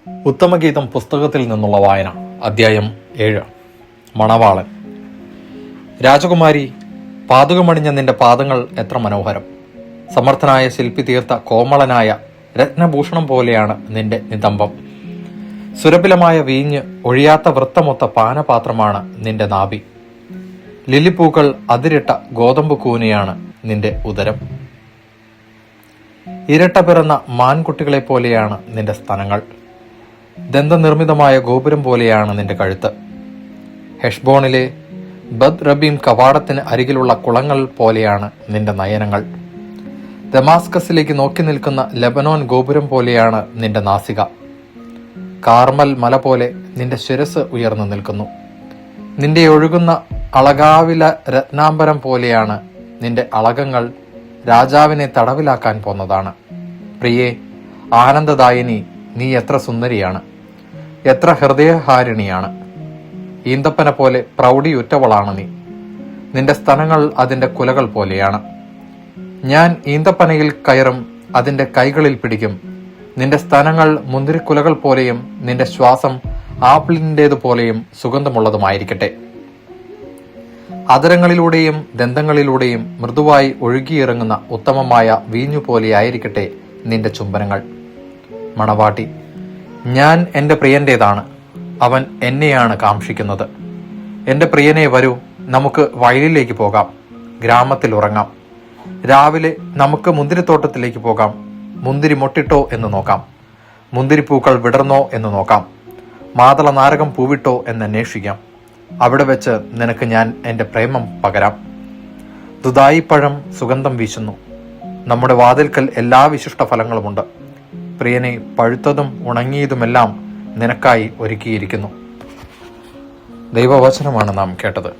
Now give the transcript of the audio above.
ഉത്തമഗീതം പുസ്തകത്തിൽ നിന്നുള്ള വായന. അധ്യായം 7. മണവാളൻ. രാജകുമാരി, പാതുകമണിഞ്ഞ നിന്റെ പാദങ്ങൾ എത്ര മനോഹരം! സമർത്ഥനായ ശില്പി തീർത്ത കോമളനായ രത്നഭൂഷണം പോലെയാണ് നിന്റെ നിതംബം. സുരഭിലമായ വീഞ്ഞ് ഒഴിയാത്ത വൃത്തമൊത്ത പാനപാത്രമാണ് നിന്റെ നാഭി. ലില്ലിപ്പൂക്കൾ അതിരിട്ട ഗോതമ്പ് കൂനയാണ് നിന്റെ ഉദരം. ഇരട്ട പിറന്ന മാൻകുട്ടികളെ പോലെയാണ് നിന്റെ സ്തനങ്ങൾ. ദന്തനിർമ്മിതമായ ഗോപുരം പോലെയാണ് നിന്റെ കഴുത്ത്. ഹെഷ്ബോണിലെ ബദ് റബീം കവാടത്തിന് അരികിലുള്ള കുളങ്ങൾ പോലെയാണ് നിന്റെ നയനങ്ങൾ. ദമാസ്കസിലേക്ക് നോക്കി നിൽക്കുന്ന ലെബനോൻ ഗോപുരം പോലെയാണ് നിന്റെ നാസിക. കാർമൽ മല പോലെ നിന്റെ ശിരസ് ഉയർന്നു നിൽക്കുന്നു. നിന്റെ ഒഴുകുന്ന അളകാവില രത്നാംബരം പോലെയാണ് നിന്റെ അളകങ്ങൾ. രാജാവിനെ തടവിലാക്കാൻ പോന്നതാണ്. പ്രിയേ, ആനന്ദദായിനി, നീ എത്ര സുന്ദരിയാണ്, എത്ര ഹൃദയഹാരിണിയാണ്! ഈന്തപ്പന പോലെ പ്രൗഢിയുറ്റവളാണ് നീ. നിന്റെ സ്തനങ്ങൾ അതിന്റെ കുലകൾ പോലെയാണ്. ഞാൻ ഈന്തപ്പനയിൽ കയറും, അതിന്റെ കൈകളിൽ പിടിക്കും. നിന്റെ സ്തനങ്ങൾ മുന്തിരിക്കുലകൾ പോലെയും നിന്റെ ശ്വാസം ആപ്പിളിൻ്റേതുപോലെയും സുഗന്ധമുള്ളതുമായിരിക്കട്ടെ. അതരങ്ങളിലൂടെയും ദന്തങ്ങളിലൂടെയും മൃദുവായി ഒഴുകിയിറങ്ങുന്ന ഉത്തമമായ വീഞ്ഞുപോലെയായിരിക്കട്ടെ നിന്റെ ചുംബനങ്ങൾ. മണവാട്ടി, ഞാൻ എൻ്റെ പ്രിയൻ്റേതാണ്. അവൻ എന്നെയാണ് കാംക്ഷിക്കുന്നത്. എൻ്റെ പ്രിയനെ, വരൂ, നമുക്ക് വയലിലേക്ക് പോകാം, ഗ്രാമത്തിൽ ഉറങ്ങാം. രാവിലെ നമുക്ക് മുന്തിരിത്തോട്ടത്തിലേക്ക് പോകാം. മുന്തിരി മൊട്ടിട്ടോ എന്ന് നോക്കാം. മുന്തിരിപ്പൂക്കൾ വിടർന്നോ എന്ന് നോക്കാം. മാതള നാരകം പൂവിട്ടോ എന്ന് അന്വേഷിക്കാം. അവിടെ വെച്ച് നിനക്ക് ഞാൻ എൻ്റെ പ്രേമം പകരാം. ദുദായിപ്പഴം സുഗന്ധം വീശുന്നു. നമ്മുടെ വാതിൽക്കൽ എല്ലാ വിശിഷ്ട ഫലങ്ങളുമുണ്ട്. പ്രിയനെ, പഴുത്തതും ഉണങ്ങിയതുമെല്ലാം നിനക്കായി ഒരുക്കിയിരിക്കുന്നു. ദൈവവചനമാണ് നാം കേട്ടത്.